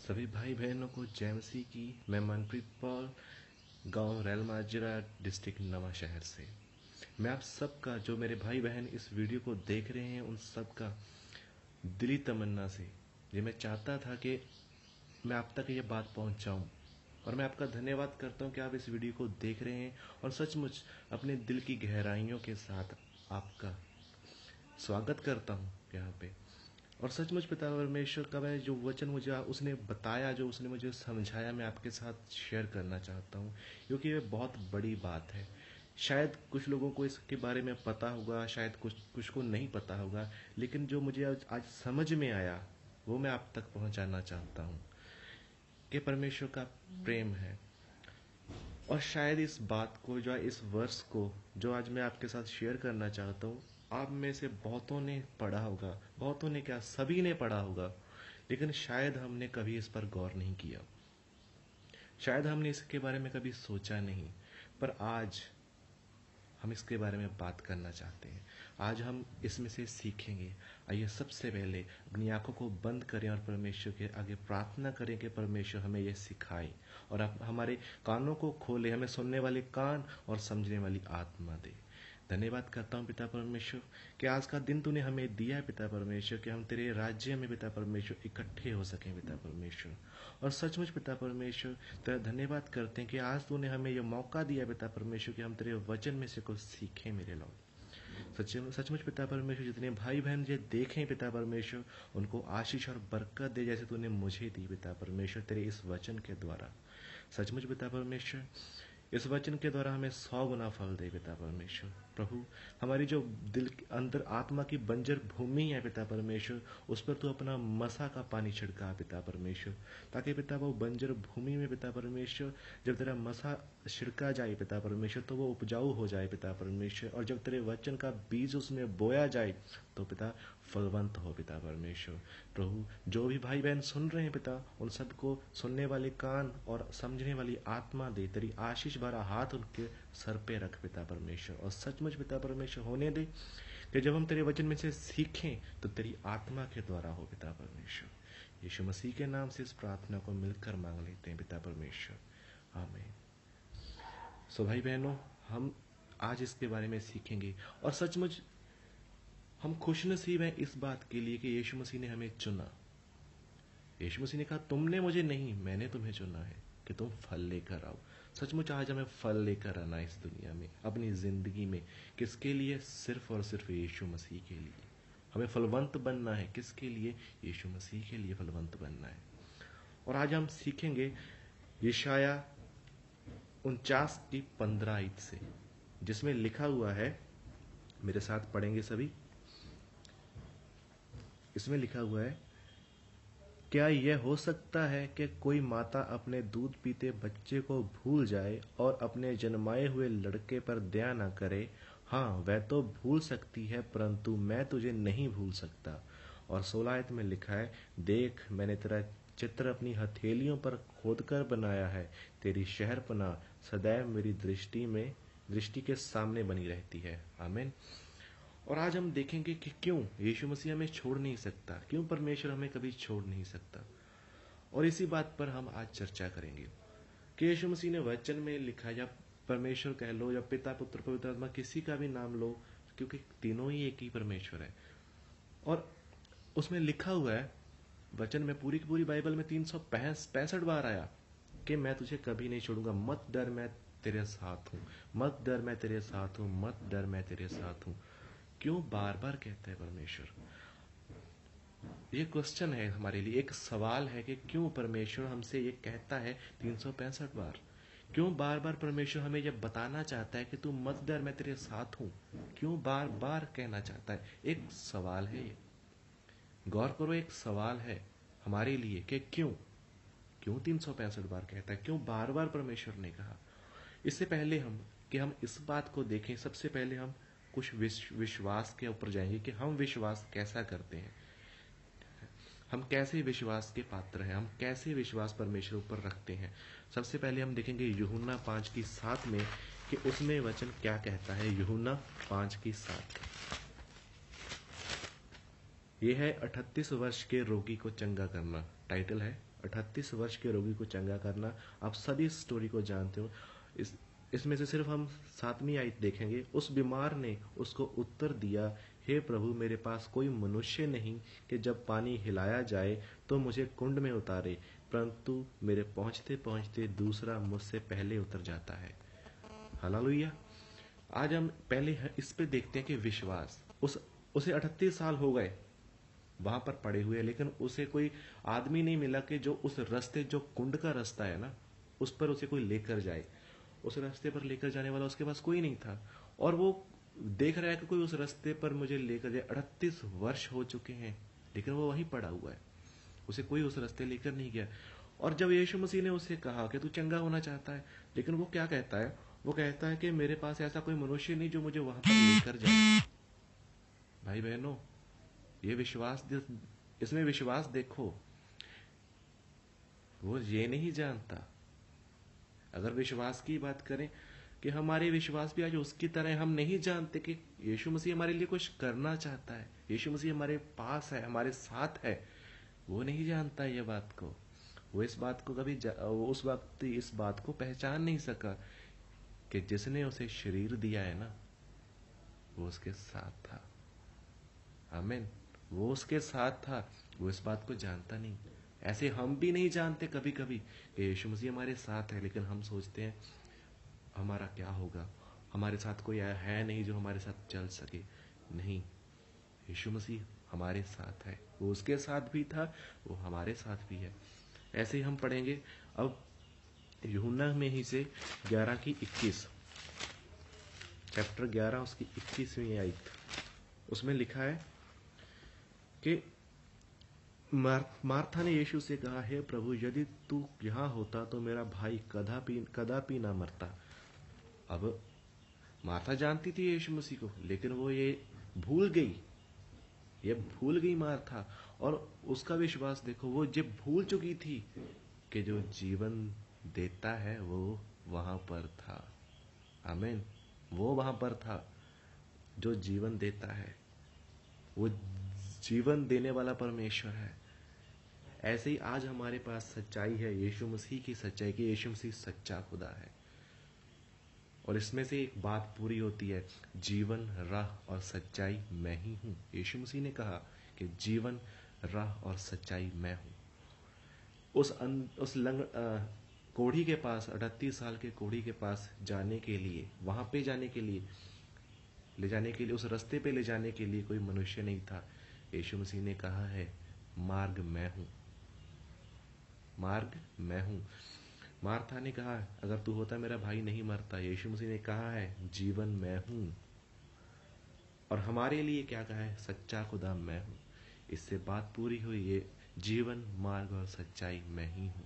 सभी भाई बहनों को जय मसीह की। मैं मनप्रीत पॉल, गांव रेल माजरा, डिस्ट्रिक्ट नवा शहर से। मैं आप सबका, जो मेरे भाई बहन इस वीडियो को देख रहे हैं, उन सबका दिली तमन्ना से ये मैं चाहता था कि मैं आप तक ये बात पहुंचाऊं। और मैं आपका धन्यवाद करता हूं कि आप इस वीडियो को देख रहे हैं और सचमुच अपने दिल की गहराइयों के साथ आपका स्वागत करता हूं यहाँ पे। और सचमुच पिता परमेश्वर का मैं जो वचन मुझे उसने बताया, जो उसने मुझे समझाया, मैं आपके साथ शेयर करना चाहता हूँ, क्योंकि ये बहुत बड़ी बात है। शायद कुछ लोगों को इसके बारे में पता होगा, शायद कुछ कुछ को नहीं पता होगा, लेकिन जो मुझे आज समझ में आया वो मैं आप तक पहुंचाना चाहता हूँ कि परमेश्वर का प्रेम है। और शायद इस बात को, जो इस वर्ष को जो आज मैं आपके साथ शेयर करना चाहता हूँ, आप में से बहुतों ने पढ़ा होगा, बहुतों ने क्या, सभी ने पढ़ा होगा, लेकिन शायद हमने कभी इस पर गौर नहीं किया, शायद हमने इसके बारे में कभी सोचा नहीं। पर आज हम इसके बारे में बात करना चाहते हैं। आज हम इसमें से सीखेंगे। आइए सबसे पहले अपनी आंखों को बंद करें और परमेश्वर के आगे प्रार्थना करें कि परमेश्वर हमें यह सिखाए और आप हमारे कानों को खोले, हमें सुनने वाले कान और समझने वाली आत्मा दे। धन्यवाद करता हूँ पिता परमेश्वर कि आज का दिन तूने हमें दिया है पिता परमेश्वर, कि हम तेरे राज्य में पिता परमेश्वर इकट्ठे हो सकें पिता परमेश्वर। और सचमुच पिता परमेश्वर तेरा धन्यवाद करते हैं कि आज तूने हमें यह मौका दिया पिता परमेश्वर कि हम तेरे वचन में से कुछ सीखें मेरे लॉर्ड। सचमुच पिता परमेश्वर, जितने भाई बहन ये देखें पिता परमेश्वर, उनको आशीष और बरकत दे जैसे तूने मुझे दी पिता परमेश्वर तेरे इस वचन के द्वारा। सचमुच पिता परमेश्वर, इस वचन के द्वारा हमें 100 गुना फल दे पिता परमेश्वर। प्रभु, हमारी जो दिल के अंदर आत्मा की बंजर भूमि है पिता परमेश्वर, उस पर तू अपना मसा का पानी छिड़का पिता परमेश्वर, ताकि पिता वो बंजर भूमि में पिता परमेश्वर जब तेरा मसा छिड़का जाए पिता परमेश्वर, तो वो उपजाऊ हो जाए पिता परमेश्वर। और जब तेरे वचन का बीज उसमें बोया जाए तो पिता फलवंत हो पिता परमेश्वर। प्रभु, जो भी भाई बहन सुन रहे हैं पिता, उन सबको सुनने वाले कान और समझने वाली आत्मा दे। तेरी आशीष भरा हाथ उनके सर पे रख पिता परमेश्वर। और सचमुच पिता परमेश्वर होने दे कि जब हम तेरे वचन में से सीखें तो तेरी आत्मा के द्वारा हो पिता परमेश्वर। यीशु मसीह के नाम से इस प्रार्थना को मिलकर मांग लेते हैं पिता परमेश्वर, आमीन। सो भाई बहनों, हम आज इसके बारे में सीखेंगे। और सचमुच हम खुशनसीब हैं इस बात के लिए कि यीशु मसीह ने हमें चुना। यीशु मसीह ने कहा, तुमने मुझे नहीं, मैंने तुम्हें चुना है कि तुम फल लेकर आओ। सचमुच आज हमें फल लेकर आना इस दुनिया में, अपनी जिंदगी में। किसके लिए? सिर्फ और सिर्फ यीशु मसीह के लिए। हमें फलवंत बनना है। किसके लिए? यीशु मसीह के लिए फलवंत बनना है। और आज हम सीखेंगे यशाया 49 की 15 आयत से, जिसमें लिखा हुआ है, मेरे साथ पढ़ेंगे सभी। इसमें लिखा हुआ है, क्या यह हो सकता है कि कोई माता अपने दूध पीते बच्चे को भूल जाए और अपने जन्माए हुए लड़के पर दया न करे? हाँ, वह तो भूल सकती है, परंतु मैं तुझे नहीं भूल सकता। और 16 आयत में लिखा है, देख, मैंने तेरा चित्र अपनी हथेलियों पर खोदकर बनाया है। तेरी शहरपनाह सदैव मेरी दृष्टि के सामने बनी रहती है। आमीन। और आज हम देखेंगे कि क्यों यीशु मसीह हमें छोड़ नहीं सकता, क्यों परमेश्वर हमें कभी छोड़ नहीं सकता। और इसी बात पर हम आज चर्चा करेंगे कि यीशु मसीह ने वचन में लिखा, या परमेश्वर कह लो, या पिता पुत्र पवित्र आत्मा, किसी का भी नाम लो, क्योंकि तीनों ही एक ही परमेश्वर है। और उसमें लिखा हुआ है वचन में, पूरी की पूरी बाइबल में 365 बार आया कि मैं तुझे कभी नहीं छोड़ूंगा, मत डर, मैं तेरे साथ हूं, मत डर, मैं तेरे साथ हूं, मत डर, मैं तेरे साथ हूं। क्यों बार बार कहते हैं परमेश्वर? ये क्वेश्चन है हमारे लिए, एक सवाल है कि क्यों परमेश्वर हमसे ये कहता है 365 बार। क्यों बार बार परमेश्वर हमें ये बताना चाहता है कि तू मत डर, मैं तेरे साथ हूं? क्यों बार बार कहना चाहता है? एक सवाल है ये, गौर करो, एक सवाल है हमारे लिए कि क्यों क्यों 365 बार कहता है, क्यों बार बार परमेश्वर ने कहा। इससे पहले हम इस बात को देखें, सबसे पहले हम कुछ विश्वास के ऊपर जाएंगे कि हम विश्वास कैसा करते हैं, हम कैसे विश्वास के पात्र हैं, हम कैसे विश्वास परमेश्वर ऊपर रखते हैं। सबसे पहले हम देखेंगे यूहन्ना 5:7 में कि उसमें वचन क्या कहता है। यूहन्ना 5:7, ये है 38 वर्ष के रोगी को चंगा करना। टाइटल है 38 वर्ष के रोगी को चंगा करना। आप सभी इस स्टोरी को जानते हो। इसमें से सिर्फ हम 7वीं आयत देखेंगे। उस बीमार ने उसको उत्तर दिया, हे प्रभु, मेरे पास कोई मनुष्य नहीं कि जब पानी हिलाया जाए तो मुझे कुंड में उतारे, परंतु मेरे पहुंचते पहुंचते दूसरा मुझसे पहले उतर जाता है। हालेलुया। आज हम पहले इस पे देखते हैं कि विश्वास। उसे 38 साल हो गए वहां पर पड़े हुए, लेकिन उसे कोई आदमी नहीं मिला कि जो उस रास्ते, जो कुंड का रास्ता है ना, उस पर उसे कोई लेकर जाए। उस रास्ते पर लेकर जाने वाला उसके पास कोई नहीं था, और वो देख रहा है कि कोई उस रास्ते पर मुझे लेकर जाए। 38 वर्ष हो चुके हैं, लेकिन वो वहीं पड़ा हुआ है, उसे कोई उस रास्ते लेकर नहीं गया। और जब यीशु मसीह ने उसे कहा कि तू चंगा होना चाहता है, लेकिन वो क्या कहता है? वो कहता है कि मेरे पास ऐसा कोई मनुष्य नहीं जो मुझे वहां पर लेकर जाए। भाई बहनों, ये विश्वास, इसमें विश्वास देखो। वो ये नहीं जानता। अगर विश्वास की बात करें कि हमारे विश्वास भी आज उसकी तरह, हम नहीं जानते कि यीशु मसीह हमारे लिए कुछ करना चाहता है, यीशु मसीह हमारे पास है, हमारे साथ है। वो नहीं जानता ये बात को। वो इस बात को कभी उस वक्त इस बात को पहचान नहीं सका कि जिसने उसे शरीर दिया है ना, वो उसके साथ था। आमीन। वो उसके साथ था, वो इस बात को जानता नहीं। ऐसे हम भी नहीं जानते कभी कभी कि यीशु मसीह हमारे साथ है, लेकिन हम सोचते हैं हमारा क्या होगा, हमारे साथ कोई है नहीं जो हमारे साथ चल सके। नहीं, यीशु मसीह हमारे साथ है। वो उसके साथ भी था, वो हमारे साथ भी है। ऐसे ही हम पढ़ेंगे अब यूहन्ना में ही से 11 की 21, चैप्टर 11 उसकी 21वीं आयत। उसमें लिखा है कि मार्था ने यीशु से कहा, हे प्रभु, यदि तू यहाँ होता तो मेरा भाई कदापि ना मरता। अब मार्था जानती थी यीशु मसीह को, लेकिन वो ये भूल गई मार्था। और उसका विश्वास देखो, वो जब भूल चुकी थी कि जो जीवन देता है वो वहां पर था। आमीन। वो वहां पर था जो जीवन देता है। वो जीवन देने वाला परमेश्वर है। ऐसे ही आज हमारे पास सच्चाई है, यीशु मसीह की सच्चाई, कि यीशु मसीह सच्चा खुदा है। और इसमें से एक बात पूरी होती है, जीवन, राह और सच्चाई मैं ही हूं। यीशु मसीह ने कहा कि जीवन, राह और सच्चाई मैं हूं। उस कोढ़ी के पास, 38 साल के कोढ़ी के पास जाने के लिए, वहां पे जाने के लिए, ले जाने के लिए, उस रास्ते पे ले जाने के लिए कोई मनुष्य नहीं था। यीशु मसीह ने कहा है, मार्ग मैं हूं, मार्ग मैं हूं। मार्था ने कहा, अगर तू होता मेरा भाई नहीं मरता। यीशु मसीह ने कहा है, जीवन मैं हूं। और हमारे लिए क्या कहा है? सच्चा खुदा मैं हूं। इससे बात पूरी हुई। ये जीवन, मार्ग और सच्चाई मैं ही हूं।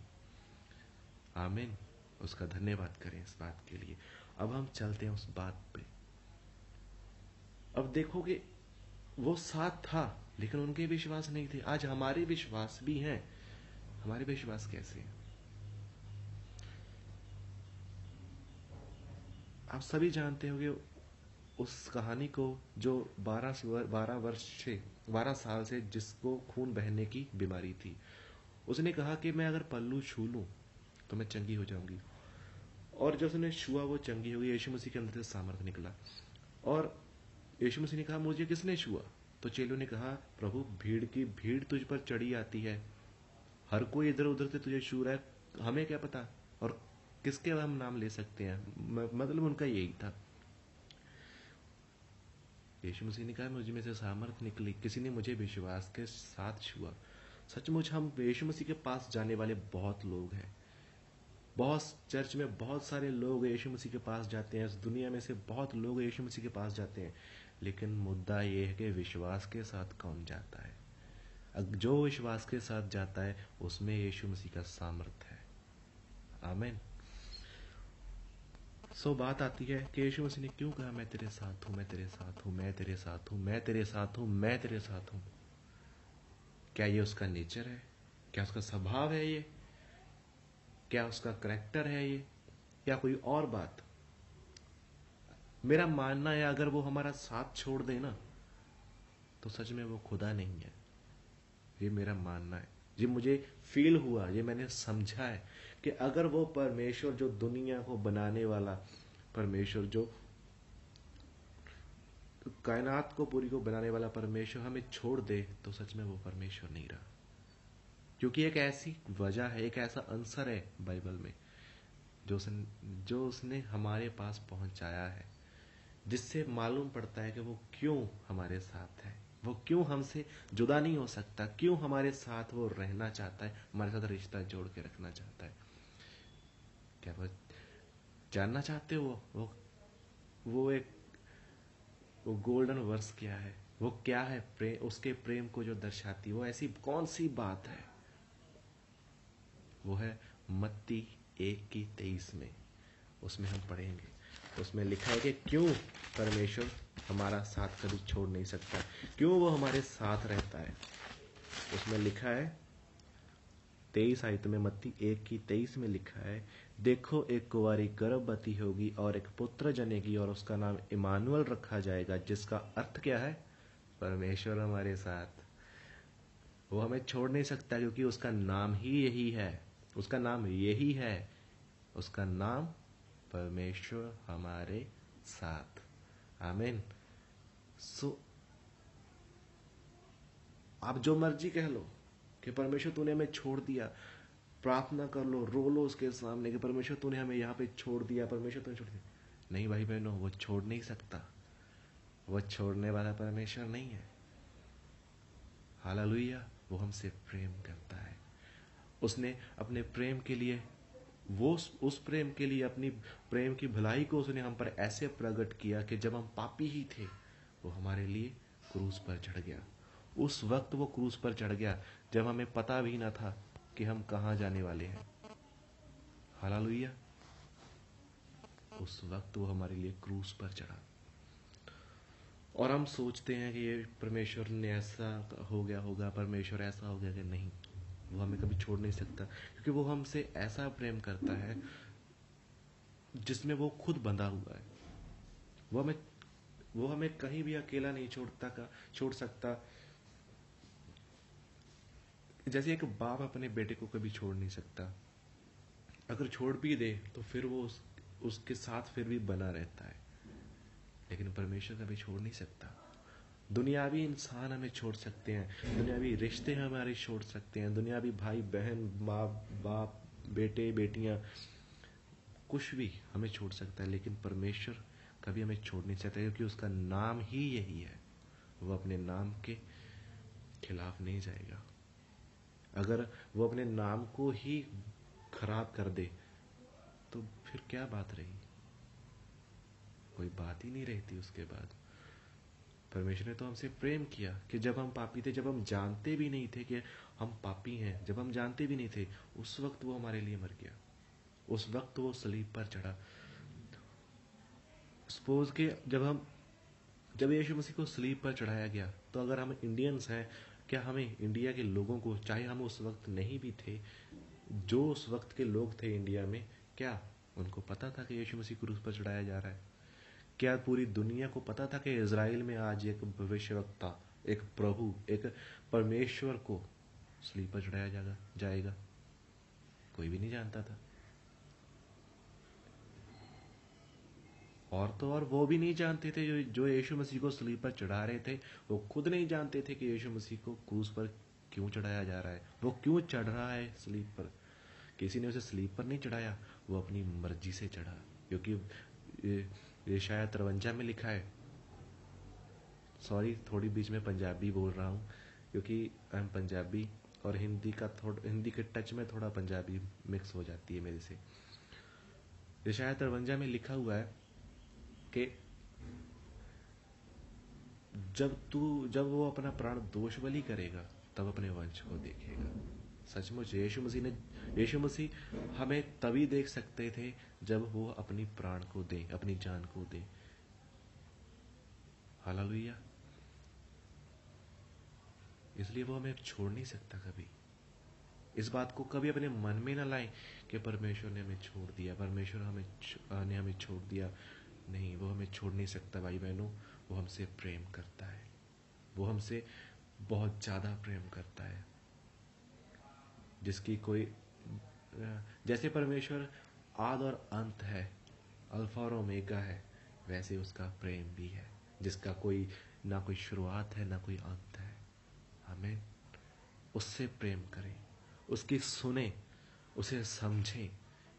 आमीन। उसका धन्यवाद करें इस बात के लिए। अब हम चलते हैं उस बात पे। अब देखो कि वो साथ था, लेकिन उनके विश्वास नहीं थे। आज हमारे विश्वास भी हैं। हमारे विश्वास कैसे हैं? आप सभी जानते होंगे उस कहानी को, जो 12 साल से जिसको खून बहने की बीमारी थी। उसने कहा कि मैं अगर पल्लू छू लूं तो मैं चंगी हो जाऊंगी। और जब उसने छुआ, वो चंगी हो गई। यीशु मसीह के अंदर से सामर्थ निकला। और यीशु मसीह ने कहा, मुझे किसने छुआ? तो चेलों ने कहा, प्रभु, भीड़ की भीड़ तुझ पर चढ़ी आती है, हर कोई इधर उधर से तुझे छू रहा है, हमें क्या पता और किसके हम नाम ले सकते हैं। मतलब उनका यही था। यीशु मसीह ने कहा, मुझ में से सामर्थ निकली, किसी ने मुझे विश्वास के साथ छुआ। सचमुच हम यीशु मसीह के पास जाने वाले बहुत लोग हैं। बहुत चर्च में बहुत सारे लोग यीशु मसीह के पास जाते हैं। इस दुनिया में से बहुत लोग यीशु मसीह के पास जाते हैं, लेकिन मुद्दा यह है कि विश्वास के साथ कौन जाता है। जो विश्वास के साथ जाता है उसमें यीशु मसीह का सामर्थ है। आमीन। सो बात आती है कि यीशु मसीह ने क्यों कहा, मैं तेरे साथ हूं, मैं तेरे साथ हूं, मैं तेरे साथ हूं, मैं तेरे साथ हूं, मैं तेरे साथ हूं। क्या ये उसका नेचर है? क्या उसका स्वभाव है? ये क्या उसका करैक्टर है? ये या कोई और बात? मेरा मानना है, अगर वो हमारा साथ छोड़ दे ना, तो सच में वो खुदा नहीं है। ये मेरा मानना है, ये मुझे फील हुआ, ये मैंने समझा है कि अगर वो परमेश्वर जो दुनिया को बनाने वाला परमेश्वर, जो कायनात को पूरी को बनाने वाला परमेश्वर हमें छोड़ दे, तो सच में वो परमेश्वर नहीं रहा। क्योंकि एक ऐसी वजह है, एक ऐसा आंसर है बाइबल में जो उसने हमारे पास पहुंचाया है, जिससे मालूम पड़ता है कि वो क्यों हमारे साथ है, वो क्यों हमसे जुदा नहीं हो सकता, क्यों हमारे साथ वो रहना चाहता है, हमारे साथ रिश्ता जोड़ के रखना चाहता है। क्या वो जानना चाहते हो वो एक वो गोल्डन वर्स क्या है, वो क्या है उसके प्रेम को जो दर्शाती, वो ऐसी कौन सी बात है? वो है मत्ती 1:23 में, उसमें हम पढ़ेंगे। उसमें लिखा है कि क्यों परमेश्वर हमारा साथ कभी छोड़ नहीं सकता, क्यों वो हमारे साथ रहता है। उसमें लिखा है 23 आयत में, मत्ती 1:23 में लिखा है, देखो एक कुंवारी गर्भवती होगी और एक पुत्र जनेगी और उसका नाम इमानुएल रखा जाएगा, जिसका अर्थ क्या है? परमेश्वर हमारे साथ। वो हमें छोड़ नहीं सकता, क्योंकि उसका नाम ही यही है, उसका नाम यही है, उसका नाम परमेश्वर हमारे साथ। आमीन। सो आप जो मर्जी कह लो कि परमेश्वर तूने हमें छोड़ दिया, प्रार्थना कर लो, रो लो उसके सामने कि परमेश्वर तूने हमें यहाँ पे छोड़ दिया, परमेश्वर तूने छोड़ दिया। नहीं भाई बहनों, वो छोड़ नहीं सकता, वो छोड़ने वाला परमेश्वर नहीं है। हालेलुया। वो हमसे प्रेम करता है। उसने अपने प्रेम के लिए, वो उस प्रेम के लिए, अपनी प्रेम की भलाई को उसने हम पर ऐसे प्रकट किया कि जब हम पापी ही थे, वो हमारे लिए क्रूस पर चढ़ गया। उस वक्त वो क्रूस पर चढ़ गया जब हमें पता भी ना था कि हम कहाँ जाने वाले हैं। हालेलुया। उस वक्त वो हमारे लिए क्रूस पर चढ़ा। और हम सोचते हैं कि ये परमेश्वर ने ऐसा हो गया होगा, परमेश्वर ऐसा हो गया कि नहीं, वो हमें कभी छोड़ नहीं सकता, क्योंकि वो हमसे ऐसा प्रेम करता है जिसमें वो खुद बंधा हुआ है। वो हमें वो हमें कहीं भी अकेला नहीं छोड़ सकता। जैसे एक बाप अपने बेटे को कभी छोड़ नहीं सकता, अगर छोड़ भी दे तो फिर वो उसके साथ फिर भी बना रहता है, लेकिन परमेश्वर कभी छोड़ नहीं सकता। दुनियावी इंसान हमें छोड़ सकते हैं, दुनियावी रिश्ते हमारे छोड़ सकते हैं, दुनियावी भाई बहन, माँ बाप, बेटे बेटियां, कुछ भी हमें छोड़ सकता है, लेकिन परमेश्वर कभी हमें छोड़ नहीं सकता, क्योंकि उसका नाम ही यही है। वो अपने नाम के खिलाफ नहीं जाएगा। अगर वो अपने नाम को ही खराब कर दे तो फिर क्या बात रही? कोई बात ही नहीं रहती उसके बाद। परमेश्वर ने तो हमसे प्रेम किया कि जब हम पापी थे, जब हम जानते भी नहीं थे कि हम पापी हैं, जब हम जानते भी नहीं थे, उस वक्त वो हमारे लिए मर गया, उस वक्त वो सलीब पर चढ़ा। सपोज के जब यीशु मसीह को सलीब पर चढ़ाया गया, तो अगर हम इंडियंस हैं, क्या हमें, इंडिया के लोगों को, चाहे हम उस वक्त नहीं भी थे, जो उस वक्त के लोग थे इंडिया में, क्या उनको पता था कि यीशु मसीह क्रूस पर चढ़ाया जा रहा है? क्या पूरी दुनिया को पता था कि इज़राइल में आज एक भविष्यवक्ता, एक प्रभु, एक परमेश्वर को सलीब पर चढ़ाया जाएगा? कोई भी नहीं जानता था। और तो और वो भी नहीं जानते थे जो यीशु मसीह को सलीब पर चढ़ा रहे थे, वो खुद नहीं जानते थे कि यीशु मसीह को क्रूस पर क्यों चढ़ाया जा रहा है, वो क्यों चढ़ रहा है सलीब पर। किसी ने उसे सलीब पर नहीं चढ़ाया, वो अपनी मर्जी से चढ़ा। क्योंकि यशायाह 53 में लिखा है, सॉरी थोड़ी बीच में पंजाबी बोल रहा हूँ, क्योंकि आई एम पंजाबी और हिंदी के टच में थोड़ा पंजाबी मिक्स हो जाती है मेरे से। यशायाह 53 में लिखा हुआ है कि जब वो अपना प्राण दोष बलि करेगा, तब अपने वंश को देखेगा। सचमुच यीशु मसीह हमें तभी देख सकते थे जब वो अपनी प्राण को दे, अपनी जान को दे। हालेलुया। इसलिए वो हमें छोड़ नहीं सकता कभी। इस बात को कभी अपने मन में ना लाएं कि परमेश्वर ने हमें छोड़ दिया, परमेश्वर ने हमें छोड़ दिया। नहीं, वो हमें छोड़ नहीं सकता भाई बहनों। वो हमसे प्रेम करता है, वो हमसे बहुत ज्यादा प्रेम करता है। जिसकी कोई जैसे परमेश्वर आद और अंत है, अल्फा और ओमेगा है, वैसे उसका प्रेम भी है, जिसका कोई ना कोई शुरुआत है ना कोई अंत है। हमें उससे प्रेम करें, उसकी सुने, उसे समझें।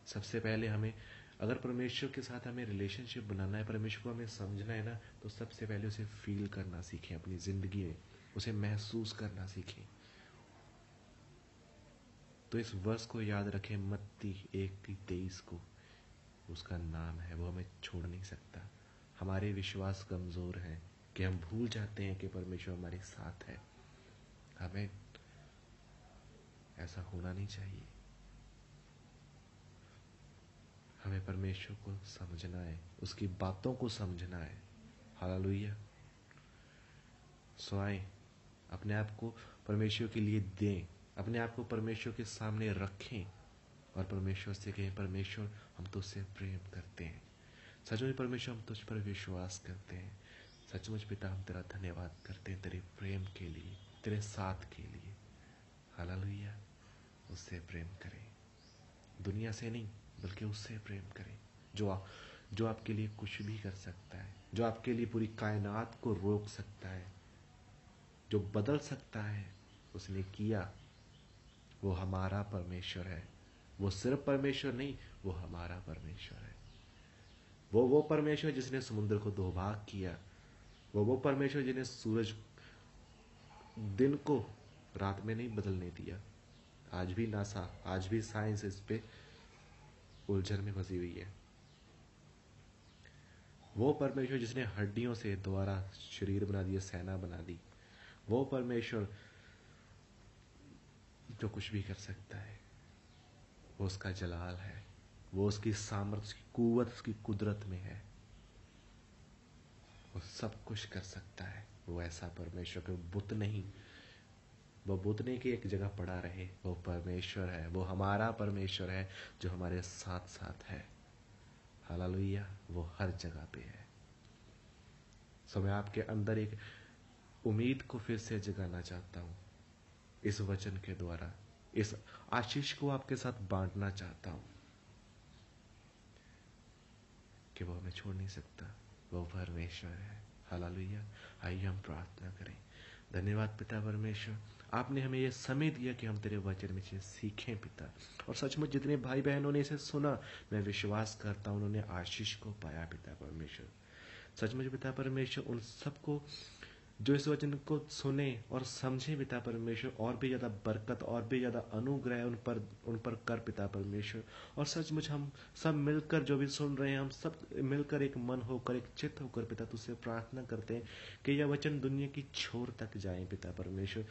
सबसे पहले हमें, अगर परमेश्वर के साथ हमें रिलेशनशिप बनाना है, परमेश्वर को हमें समझना है ना, तो सबसे पहले उसे फील करना सीखें अपनी जिंदगी में, उसे महसूस करना सीखें। तो इस वर्ष को याद रखें, मत्ती 1:23 को, उसका नाम है, वो हमें छोड़ नहीं सकता। हमारे विश्वास कमजोर हैं कि हम भूल जाते हैं कि परमेश्वर हमारे साथ है। हमें ऐसा होना नहीं चाहिए। हमें परमेश्वर को समझना है, उसकी बातों को समझना है। हालेलुया। सो आए, अपने आप को परमेश्वर के लिए दें, अपने आप को परमेश्वर के सामने रखें और परमेश्वर से कहें, परमेश्वर हम तुझसे प्रेम करते हैं। सचमुच परमेश्वर हम तुझ पर विश्वास करते हैं। सचमुच पिता हम तेरा धन्यवाद करते हैं तेरे प्रेम के लिए, तेरे साथ के लिए। हालेलुया। उससे प्रेम करें, दुनिया से नहीं बल्कि उससे प्रेम करें, जो आपके लिए कुछ भी कर सकता है, जो आपके लिए पूरी कायनात को रोक सकता है, जो बदल सकता है, उसने किया। वो हमारा परमेश्वर है। वो सिर्फ परमेश्वर नहीं, वो हमारा परमेश्वर है। वो परमेश्वर जिसने समुद्र को दो भाग किया। वो परमेश्वर जिसने सूरज दिन को रात में नहीं बदलने दिया। आज भी नासा, आज भी साइंस इस पे उलझन में फंसी हुई है। वो परमेश्वर जिसने हड्डियों से दोबारा शरीर बना दिया, सेना बना दी। वो परमेश्वर जो कुछ भी कर सकता है, वो उसका जलाल है, वो उसकी सामर्थ्य, उसकी कुव्वत, उसकी कुदरत में है। वो सब कुछ कर सकता है। वो ऐसा परमेश्वर के बुत नहीं, वो बुत नहीं कि एक जगह पड़ा रहे। वो परमेश्वर है, वो हमारा परमेश्वर है जो हमारे साथ साथ है। हालेलुया। वो हर जगह पे है। सो मैं आपके अंदर एक उम्मीद को फिर से जगाना चाहता हूं, इस वचन के द्वारा इस आशीष को आपके साथ बांटना चाहता हूं कि वो हमें छोड़ नहीं सकता, वो परमेश्वर है। हालेलुया। आइए हम प्रार्थना करें। धन्यवाद पिता परमेश्वर, आपने हमें यह समय दिया कि हम तेरे वचन में से सीखें पिता। और सचमुच जितने भाई बहनों ने इसे सुना, मैं विश्वास करता हूं उन्होंने आशीष को पाया पिता परमेश्वर। सचमुच पिता परमेश्वर उन सबको जो इस वचन को सुने और समझे पिता परमेश्वर, और भी ज्यादा बरकत, और भी ज्यादा अनुग्रह उन पर कर पिता परमेश्वर। और सचमुच हम सब मिलकर जो भी सुन रहे हैं, हम सब मिलकर एक मन होकर, एक चित्त होकर पिता तुझसे प्रार्थना करते हैं कि यह वचन दुनिया की छोर तक जाए पिता परमेश्वर।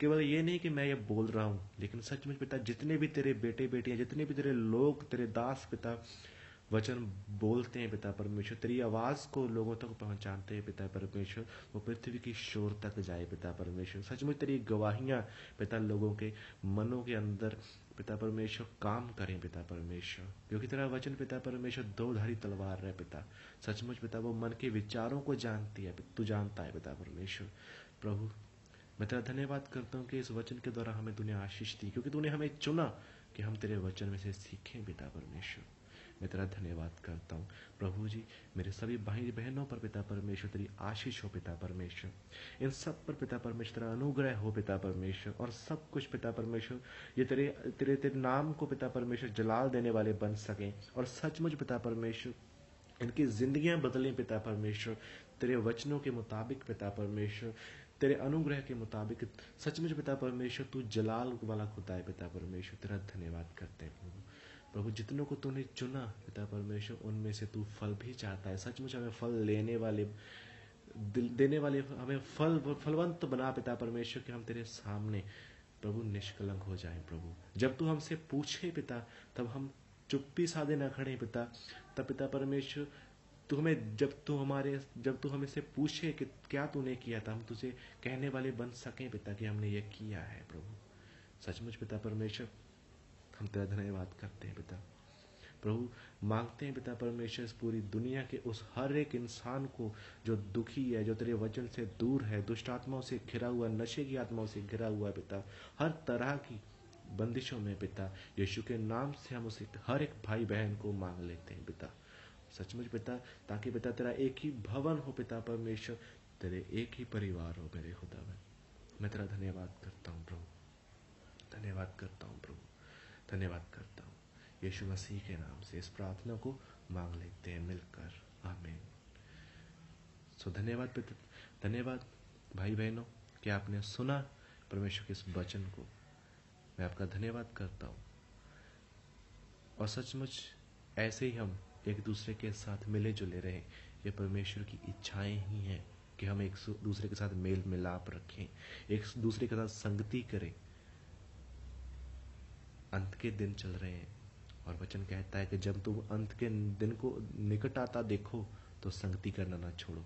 केवल ये नहीं कि मैं ये बोल रहा हूं, लेकिन सचमुच पिता जितने भी तेरे बेटे बेटियां, जितने भी तेरे लोग, तेरे दास पिता वचन बोलते हैं पिता परमेश्वर, तेरी आवाज को लोगों तक पहुंचाते हैं पिता परमेश्वर, वो पृथ्वी की शोर तक जाए पिता परमेश्वर। सचमुच तेरी गवाहियां पिता लोगों के मनों के अंदर पिता परमेश्वर काम करें पिता परमेश्वर, क्योंकि तेरा वचन पिता परमेश्वर दो धारी तलवार है पिता। सचमुच पिता वो मन के विचारों को जानती है, तू जानता है पिता परमेश्वर। प्रभु मैं तेरा धन्यवाद करता हूँ कि इस वचन के द्वारा हमें तूने आशीष दी, क्योंकि तूने हमें चुना कि हम तेरे वचन में से सीखें पिता परमेश्वर। मैं तेरा धन्यवाद करता हूँ प्रभु जी। मेरे सभी भाई बहनों पर पिता परमेश्वर तेरी आशीष हो पिता परमेश्वर, इन सब पर पिता परमेश्वर तेरा अनुग्रह हो पिता परमेश्वर। और सब कुछ पिता परमेश्वर ये तेरे तेरे तेरे नाम को पिता परमेश्वर जलाल देने वाले बन सकें, और सचमुच पिता परमेश्वर इनकी जिंदगियां बदलें पिता परमेश्वर, तेरे वचनों के मुताबिक पिता परमेश्वर, तेरे अनुग्रह के मुताबिक। सचमुच पिता परमेश्वर तू जलाल वाला खुदा है पिता परमेश्वर, तेरा धन्यवाद करते हैं प्रभु। प्रभु जितनों को तूने चुना पिता परमेश्वर, उनमें से तू फल भी चाहता है। सचमुच हमें फल लेने वाले, देने वाले, हमें फलवंत बना पिता परमेश्वर कि हम तेरे सामने प्रभु निष्कलंक हो जाए प्रभु। जब तू हमसे पूछे पिता, तब हम चुप्पी साधे न खड़े पिता। तब पिता परमेश्वर तू हमें, जब तू हमें से पूछे कि क्या तूने किया था, हम तुझे कहने वाले बन सकें पिता कि हमने ये किया है प्रभु। सचमुच पिता परमेश्वर हम तेरा धन्यवाद करते हैं पिता। प्रभु मांगते हैं पिता परमेश्वर इस पूरी दुनिया के उस हर एक इंसान को जो दुखी है, जो तेरे वचन से दूर है, दुष्ट आत्माओं से घिरा हुआ, नशे की आत्माओं से घिरा हुआ है पिता, हर तरह की बंदिशों में पिता, यीशु के नाम से हम उसे हर एक भाई बहन को मांग लेते हैं पिता, सचमुच पिता, ताकि पिता तेरा एक ही भवन हो पिता परमेश्वर, तेरे एक ही परिवार हो मेरे खुदावन। मैं तेरा धन्यवाद करता हूँ प्रभु, धन्यवाद करता हूँ प्रभु, धन्यवाद करता हूँ। यीशु मसीह के नाम से इस प्रार्थना को मांग लेते हैं मिलकर, आमीन। सो धन्यवाद पिता, धन्यवाद भाई बहनों कि आपने सुना परमेश्वर के इस वचन को। मैं आपका धन्यवाद करता हूँ और सचमुच ऐसे ही हम एक दूसरे के साथ मिले जुले रहें। ये परमेश्वर की इच्छाएं ही हैं कि हम एक दूसरे के साथ मेल मिलाप रखें, एक दूसरे के साथ संगति करें। अंत के दिन चल रहे हैं और वचन कहता है कि जब तुम अंत के दिन को निकट आता देखो तो संगति करना ना छोड़ो।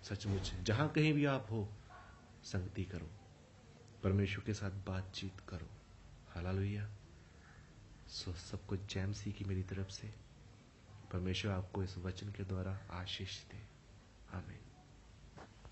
सचमुच जहां कहीं भी आप हो, संगति करो, परमेश्वर के साथ बातचीत करो। हालेलुया। सो सबको जय मसीह की मेरी तरफ से। परमेश्वर आपको इस वचन के द्वारा आशीष दे। आमीन।